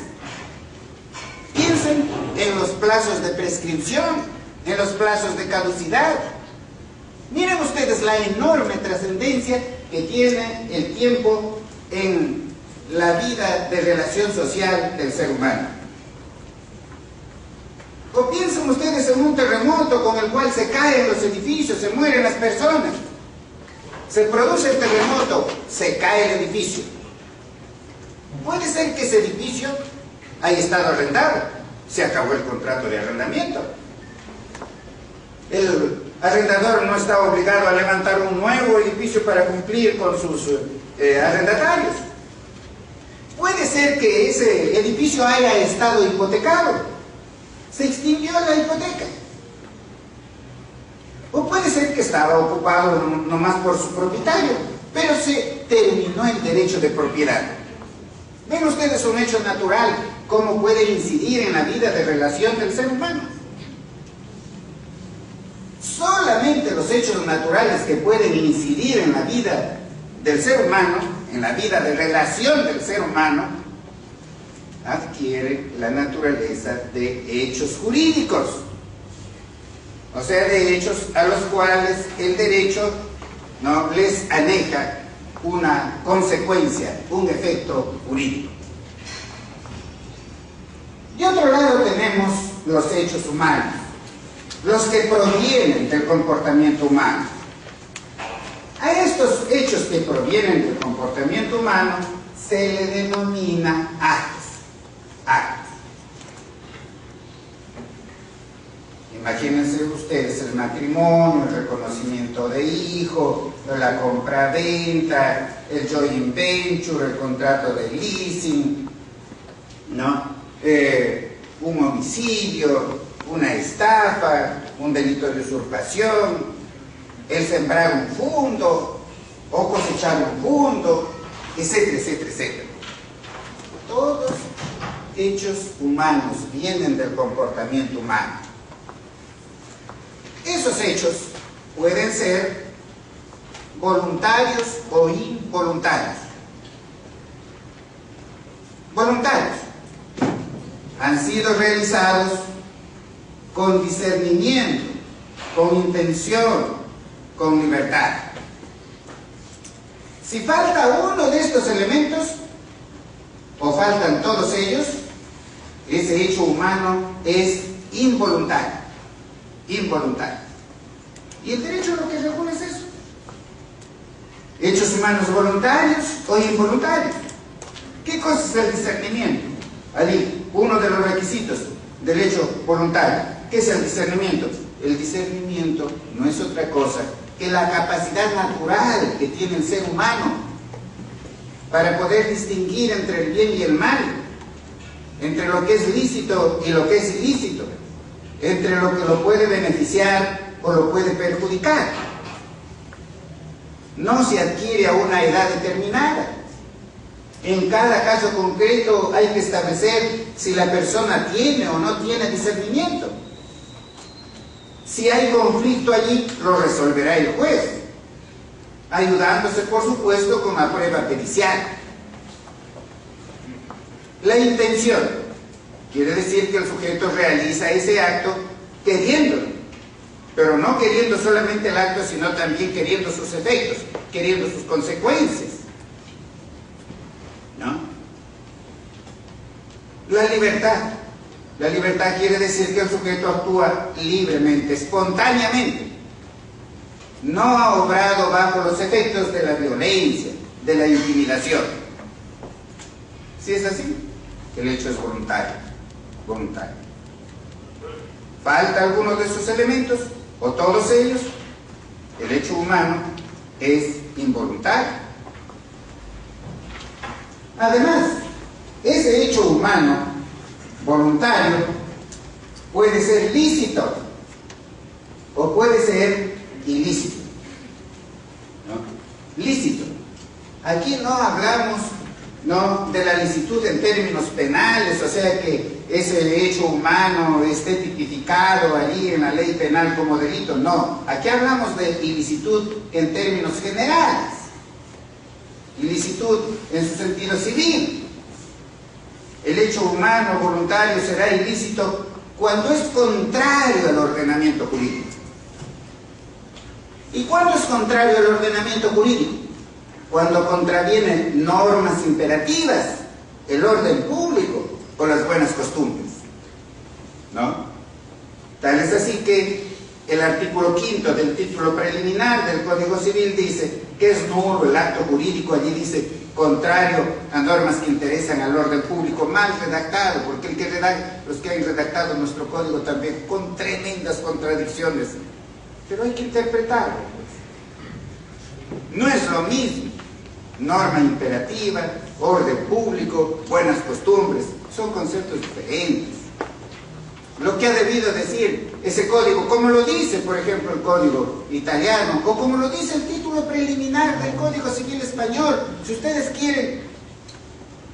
Piensen en los plazos de prescripción, en los plazos de caducidad. Miren ustedes la enorme trascendencia que tiene el tiempo en la vida de relación social del ser humano. O piensen ustedes en un terremoto con el cual se caen los edificios, se mueren las personas. Se produce el terremoto, se cae el edificio. Puede ser que ese edificio haya estado arrendado, se acabó el contrato de arrendamiento. El arrendador no está obligado a levantar un nuevo edificio para cumplir con sus arrendatarios. Puede ser que ese edificio haya estado hipotecado, se extinguió la hipoteca. O puede ser que estaba ocupado nomás por su propietario, pero se terminó el derecho de propiedad. Ven ustedes un hecho natural, cómo puede incidir en la vida de relación del ser humano. Solamente los hechos naturales que pueden incidir en la vida del ser humano, en la vida de relación del ser humano, adquieren la naturaleza de hechos jurídicos. O sea, de hechos a los cuales el derecho no les aneja una consecuencia, un efecto jurídico. De otro lado tenemos los hechos humanos, los que provienen del comportamiento humano. A estos hechos que provienen del comportamiento humano se le denomina actos. Imagínense ustedes el matrimonio, el reconocimiento de hijo, la compra-venta, el joint venture, el contrato de leasing, ¿no? Un homicidio, una estafa, un delito de usurpación, el sembrar un fondo o cosechar un fondo, etcétera, etcétera, etcétera. Todos hechos humanos vienen del comportamiento humano. Esos hechos pueden ser voluntarios o involuntarios. Voluntarios. Han sido realizados con discernimiento, con intención, con libertad. Si falta uno de estos elementos, o faltan todos ellos, ese hecho humano es involuntario. Involuntario. Y el derecho lo que regula es eso. Hechos humanos voluntarios o involuntarios. ¿Qué cosa es el discernimiento? Allí, uno de los requisitos del hecho voluntario. ¿Qué es el discernimiento? El discernimiento no es otra cosa que la capacidad natural que tiene el ser humano para poder distinguir entre el bien y el mal, entre lo que es lícito y lo que es ilícito, entre lo que lo puede beneficiar o lo puede perjudicar. No se adquiere a una edad determinada. En cada caso concreto hay que establecer si la persona tiene o no tiene discernimiento. Si hay conflicto allí, lo resolverá el juez, ayudándose, por supuesto, con la prueba pericial. La intención quiere decir que el sujeto realiza ese acto queriéndolo, pero no queriendo solamente el acto, sino también queriendo sus efectos, queriendo sus consecuencias, ¿no? La libertad. La libertad quiere decir que el sujeto actúa libremente, espontáneamente. No ha obrado bajo los efectos de la violencia, de la intimidación. Si es así, el hecho es voluntario. Voluntario. Falta alguno de sus elementos, o todos ellos, el hecho humano es involuntario. Además, ese hecho humano voluntario puede ser lícito o puede ser ilícito, ¿no? Lícito. Aquí no hablamos, ¿no?, de la licitud en términos penales, o sea que ese hecho humano esté tipificado allí en la ley penal como delito. No, aquí hablamos de ilicitud en términos generales, ilicitud en su sentido civil. El hecho humano voluntario será ilícito cuando es contrario al ordenamiento jurídico. ¿Y cuándo es contrario al ordenamiento jurídico? Cuando contravienen normas imperativas, el orden público o las buenas costumbres, ¿no? Tal es así que el artículo 5 del título preliminar del Código Civil dice que es nulo el acto jurídico. Allí dice contrario a normas que interesan al orden público, mal redactado, porque los que han redactado nuestro código también con tremendas contradicciones pero hay que interpretarlo, pues. No es lo mismo norma imperativa, orden público, buenas costumbres, son conceptos diferentes. Lo que ha debido decir ese código, como lo dice, por ejemplo, el código italiano, o como lo dice el título preliminar del Código Civil Español. Si ustedes quieren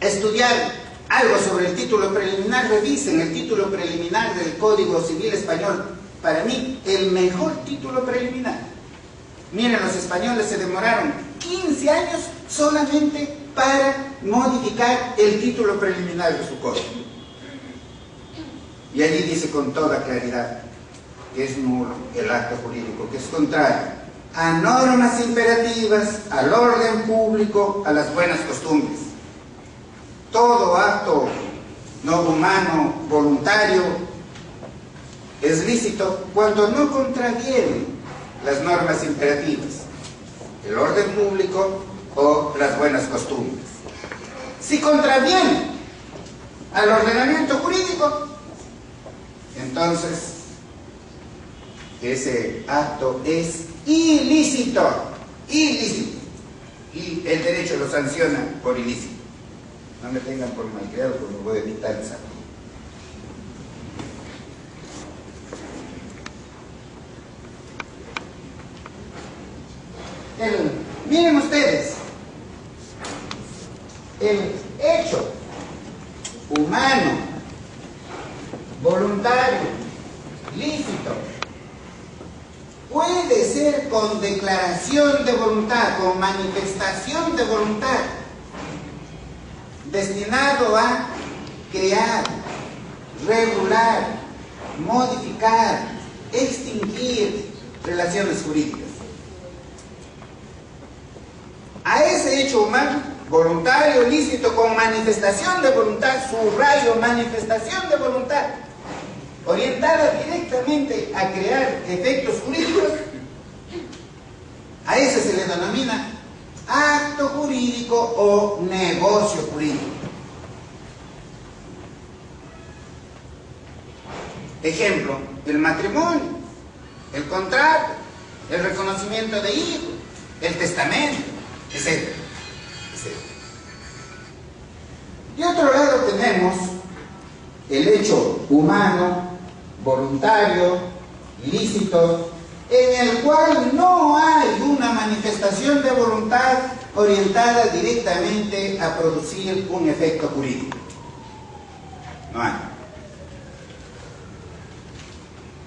estudiar algo sobre el título preliminar, revisen el título preliminar del Código Civil Español. Para mí, el mejor título preliminar. Miren, los españoles se demoraron 15 años solamente para modificar el título preliminar de su código. Y allí dice con toda claridad que es nulo el acto jurídico, que es contrario a normas imperativas, al orden público, a las buenas costumbres. Todo acto no humano, voluntario, es lícito cuando no contraviene las normas imperativas, el orden público o las buenas costumbres. Si contraviene al ordenamiento jurídico, entonces ese acto es ilícito, ilícito, y el derecho lo sanciona por ilícito. No me tengan por malcriado, porque me voy a evitar el saco. Miren ustedes, el hecho humano, voluntario, lícito, puede ser con declaración de voluntad, con manifestación de voluntad, destinado a crear, regular, modificar, extinguir relaciones jurídicas. A ese hecho humano, voluntario, lícito, con manifestación de voluntad, subrayo, manifestación de voluntad, orientada directamente a crear efectos jurídicos, a ese se le denomina acto jurídico o negocio jurídico. Ejemplo, el matrimonio, el contrato, el reconocimiento de hijos, el testamento, etc. De otro lado tenemos el hecho humano, voluntario, lícito, en el cual no hay una manifestación de voluntad orientada directamente a producir un efecto jurídico. No hay.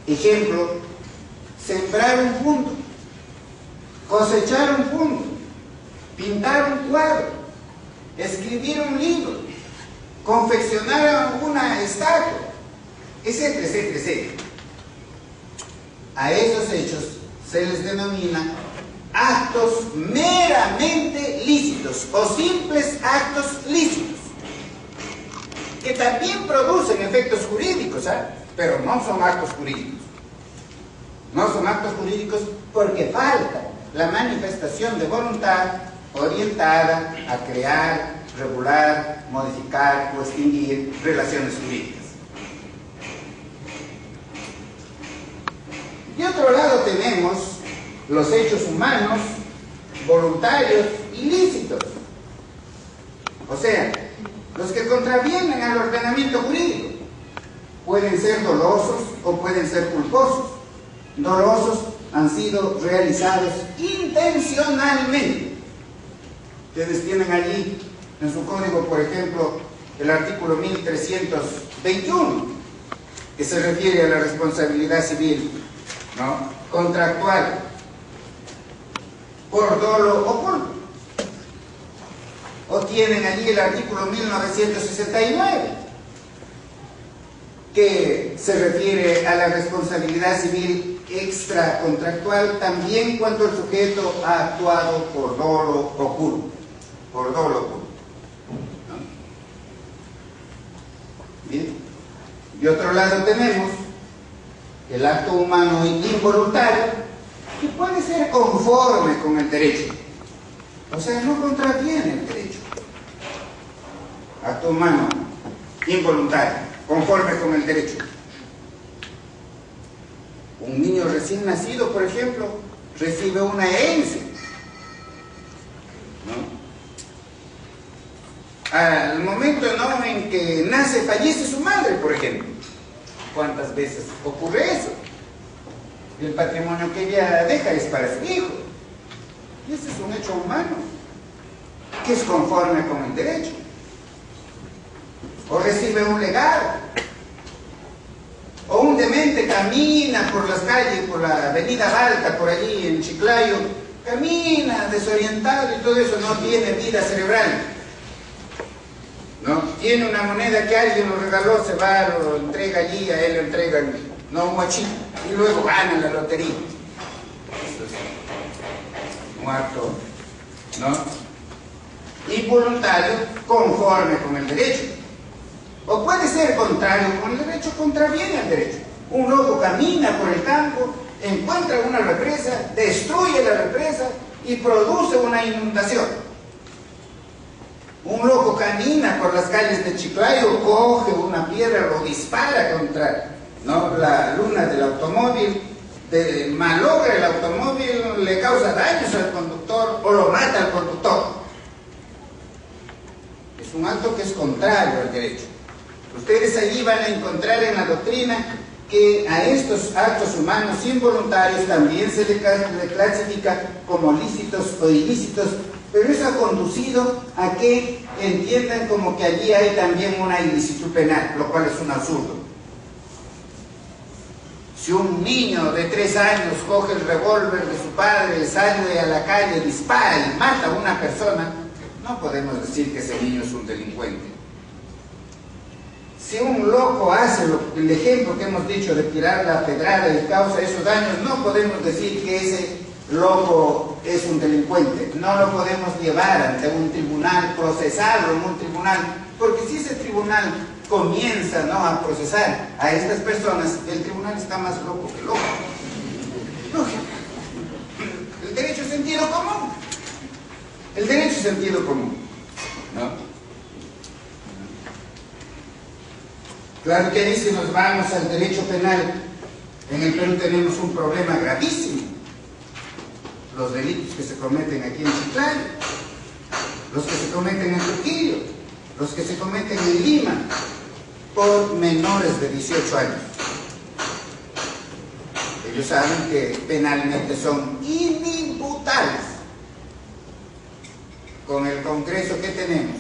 Ejemplo, sembrar un punto, cosechar un punto, pintar un cuadro, escribir un libro, confeccionar una estatua, etcétera, etcétera, etcétera. A esos hechos se les denomina actos meramente lícitos o simples actos lícitos, que también producen efectos jurídicos, pero no son actos jurídicos. No son actos jurídicos porque falta la manifestación de voluntad orientada a crear, regular, modificar o extinguir relaciones jurídicas. De otro lado tenemos los hechos humanos, voluntarios y lícitos. O sea, los que contravienen al ordenamiento jurídico. Pueden ser dolosos o pueden ser culposos. Dolosos han sido realizados intencionalmente. Ustedes tienen allí en su código, por ejemplo, el artículo 1321, que se refiere a la responsabilidad civil, ¿no?, contractual, por dolo o culpa. O tienen allí el artículo 1969, que se refiere a la responsabilidad civil extracontractual también cuando el sujeto ha actuado por dolo o culpa. Por dolo o culpa, ¿no? Bien. De otro lado tenemos el acto humano involuntario, que puede ser conforme con el derecho, o sea, no contraviene el derecho. Acto humano involuntario, conforme con el derecho. Un niño recién nacido, por ejemplo, recibe una herencia, ¿no? Al momento, ¿no?, en que nace, fallece su madre, por ejemplo. ¿Cuántas veces ocurre eso? El patrimonio que ella deja es para su hijo. Y ese es un hecho humano, que es conforme con el derecho. O recibe un legado. O un demente camina por las calles, por la avenida Balta, por allí en Chiclayo, camina desorientado y todo eso, no tiene vida cerebral, ¿no? Tiene una moneda que alguien lo regaló, se va, lo entrega allí, a él le entregan, no, un guachito, y luego gana la lotería. Eso es un acto, ¿no?, involuntario, conforme con el derecho. O puede ser contrario con el derecho, contraviene al derecho. Un loco camina por el campo, encuentra una represa, destruye la represa y produce una inundación. Un loco camina por las calles de Chiclayo, coge una piedra, lo dispara contra, ¿no?, la luna del automóvil, malogra el automóvil, le causa daños al conductor o lo mata al conductor. Es un acto que es contrario al derecho. Ustedes allí van a encontrar en la doctrina que a estos actos humanos involuntarios también se le clasifica como lícitos o ilícitos, pero eso ha conducido a que entiendan como que allí hay también una ilicitud penal, lo cual es un absurdo. Si un niño de 3 años coge el revólver de su padre, sale a la calle, dispara y mata a una persona, no podemos decir que ese niño es un delincuente. Si un loco hace el ejemplo que hemos dicho de tirar la pedrada y causa esos daños, no podemos decir que ese loco es un delincuente. No lo podemos llevar ante un tribunal, procesarlo en un tribunal, porque si ese tribunal comienza, ¿no?, a procesar a estas personas, el tribunal está más loco que loco. El derecho es sentido común. El derecho es sentido común, ¿no? Claro que ahí, si nos vamos al derecho penal, en el Perú tenemos un problema gravísimo. Los delitos que se cometen aquí en Chiclayo, los que se cometen en Trujillo, los que se cometen en Lima, por menores de 18 años. Ellos saben que penalmente son inimputables. Con el Congreso que tenemos,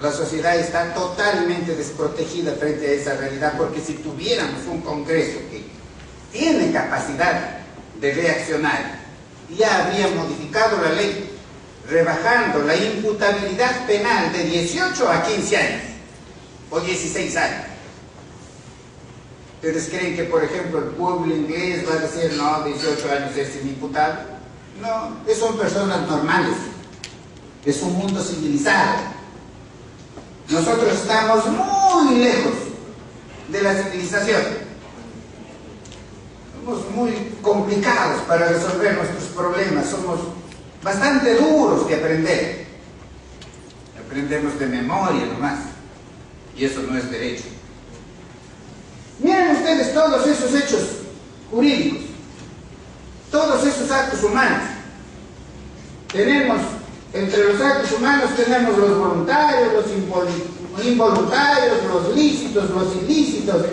la sociedad está totalmente desprotegida frente a esa realidad, porque si tuviéramos un Congreso que tiene capacidad de reaccionar, ya habría modificado la ley, rebajando la imputabilidad penal de 18 a 15 años o 16 años. ¿Ustedes creen que, por ejemplo, el pueblo inglés va a decir, no, 18 años es inimputable? No, son personas normales, es un mundo civilizado. Nosotros estamos muy lejos de la civilización. Somos muy complicados para resolver nuestros problemas. Somos bastante duros de aprender. Aprendemos de memoria nomás. Y eso no es derecho. Miren ustedes todos esos hechos jurídicos, todos esos actos humanos. Tenemos, entre los actos humanos tenemos los voluntarios, los involuntarios, los lícitos, los ilícitos,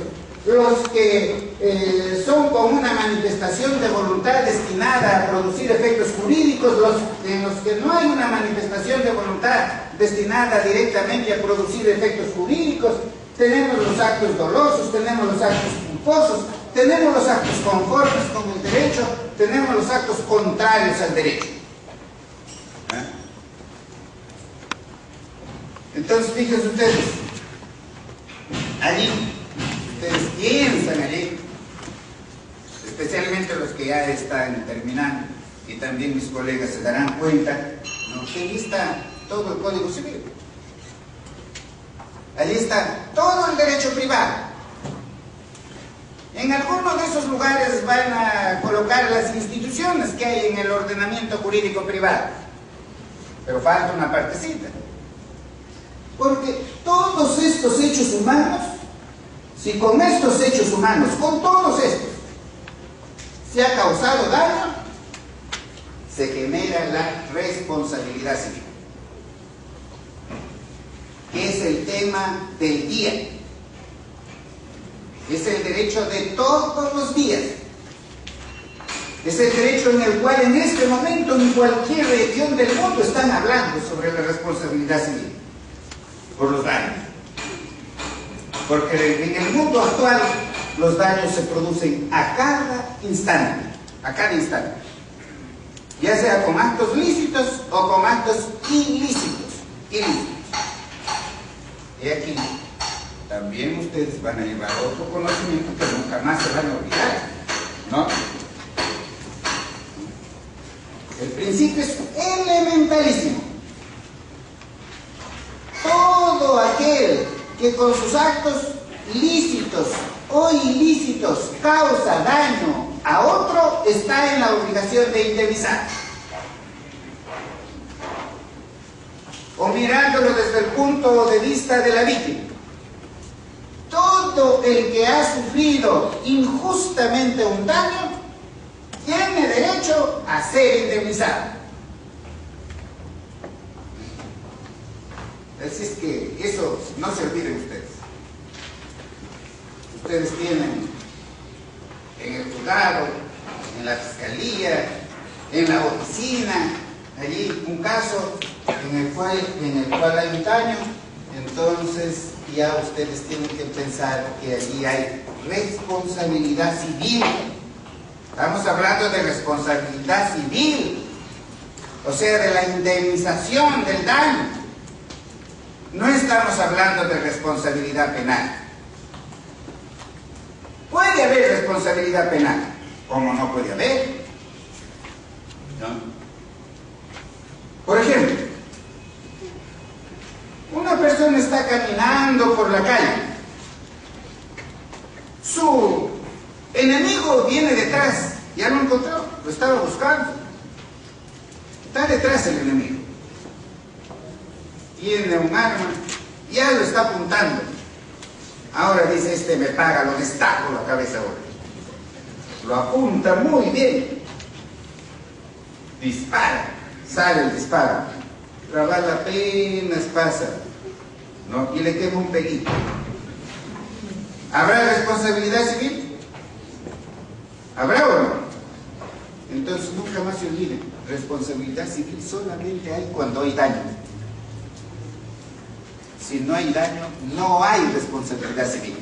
los que son con una manifestación de voluntad destinada a producir efectos jurídicos, los en los que no hay una manifestación de voluntad destinada directamente a producir efectos jurídicos. Tenemos los actos dolosos, tenemos los actos culposos, tenemos los actos conformes con el derecho, tenemos los actos contrarios al derecho. Entonces, fíjense ustedes, allí, ustedes piensan allí, especialmente los que ya están terminando, y también mis colegas se darán cuenta, ¿no?, que allí está todo el Código Civil. Allí está todo el derecho privado. En algunos de esos lugares van a colocar las instituciones que hay en el ordenamiento jurídico privado, pero falta una partecita. Porque todos estos hechos humanos Si con estos hechos humanos, con todos estos, se ha causado daño, se genera la responsabilidad civil, que es el tema del día. Es el derecho de todos los días. Es el derecho en el cual en este momento en cualquier región del mundo están hablando sobre la responsabilidad civil por los daños. Porque en el mundo actual los daños se producen a cada instante, ya sea con actos lícitos o con actos ilícitos. Y aquí también ustedes van a llevar otro conocimiento que nunca más se van a olvidar, ¿no? El principio es elementalísimo. Todo aquel que con sus actos lícitos o ilícitos causa daño a otro está en la obligación de indemnizar. O mirándolo desde el punto de vista de la víctima, todo el que ha sufrido injustamente un daño tiene derecho a ser indemnizado. Así es que eso no se olviden ustedes. Ustedes tienen en el juzgado, en la fiscalía, en la oficina, allí un caso en el cual hay un daño, entonces ya ustedes tienen que pensar que allí hay responsabilidad civil. Estamos hablando de responsabilidad civil, o sea, de la indemnización del daño. No estamos hablando de responsabilidad penal. Puede haber responsabilidad penal, como no puede haber, ¿no? Por ejemplo, una persona está caminando por la calle, su enemigo viene detrás, ya lo encontró, lo estaba buscando, está detrás el enemigo, tiene un arma, ya lo está apuntando. Ahora dice, este me paga, lo destaco la cabeza ahora. Lo apunta muy bien. Dispara, sale el disparo. La bala apenas pasa, ¿no? Y le quema un peguito. ¿Habrá responsabilidad civil? ¿Habrá o no? Entonces nunca más se olviden, responsabilidad civil solamente hay cuando hay daño. Si no hay daño, no hay responsabilidad civil.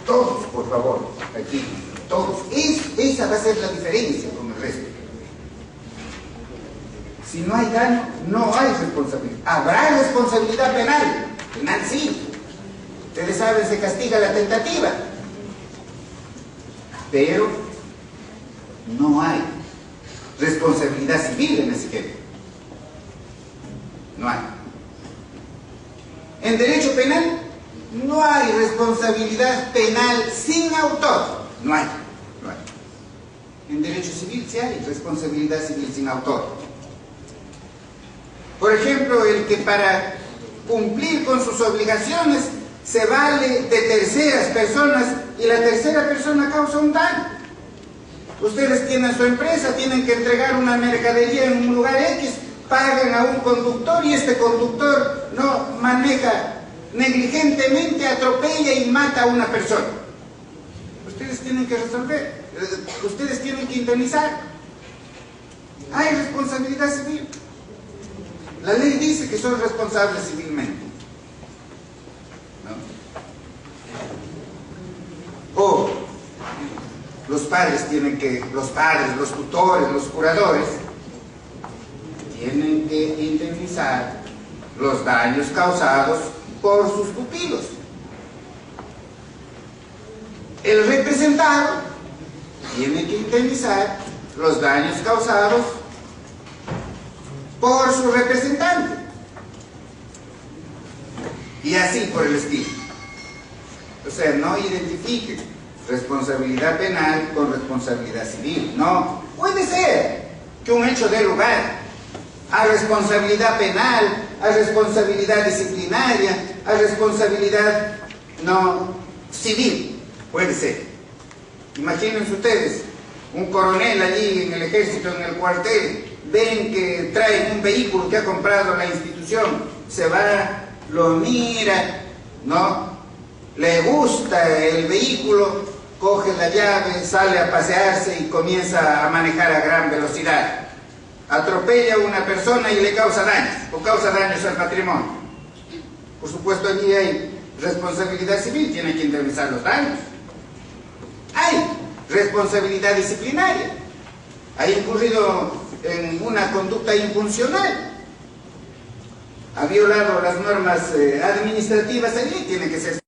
Todos, por favor, aquí, todos. Esa va a ser la diferencia con el resto. Si no hay daño, no hay responsabilidad. Habrá responsabilidad penal. Penal sí. Ustedes saben, se castiga la tentativa. Pero no hay responsabilidad civil en ese tema. No hay. En derecho penal no hay responsabilidad penal sin autor. No hay. En derecho civil sí hay responsabilidad civil sin autor. Por ejemplo, el que para cumplir con sus obligaciones se vale de terceras personas y la tercera persona causa un daño. Ustedes tienen su empresa, tienen que entregar una mercadería en un lugar X, pagan a un conductor y este conductor no maneja negligentemente, atropella y mata a una persona. Ustedes tienen que resolver, ustedes tienen que indemnizar. Hay responsabilidad civil. La ley dice que son responsables civilmente, ¿no? O los padres tienen que, los tutores, los curadores tienen que indemnizar los daños causados por sus pupilos. El representado tiene que indemnizar los daños causados por su representante. Y así por el estilo. O sea, no identifiquen responsabilidad penal con responsabilidad civil. No, puede ser que un hecho dé lugar a responsabilidad penal, a responsabilidad disciplinaria, a responsabilidad no civil, puede ser. Imagínense ustedes, un coronel allí en el ejército, en el cuartel, ven que traen un vehículo que ha comprado la institución, se va, lo mira, ¿no? Le gusta el vehículo, coge la llave, sale a pasearse y comienza a manejar a gran velocidad. Atropella a una persona y le causa daños, o causa daños al patrimonio. Por supuesto, allí hay responsabilidad civil, tiene que indemnizar los daños. Hay responsabilidad disciplinaria. Ha incurrido en una conducta infuncional. Ha violado las normas administrativas allí, tiene que ser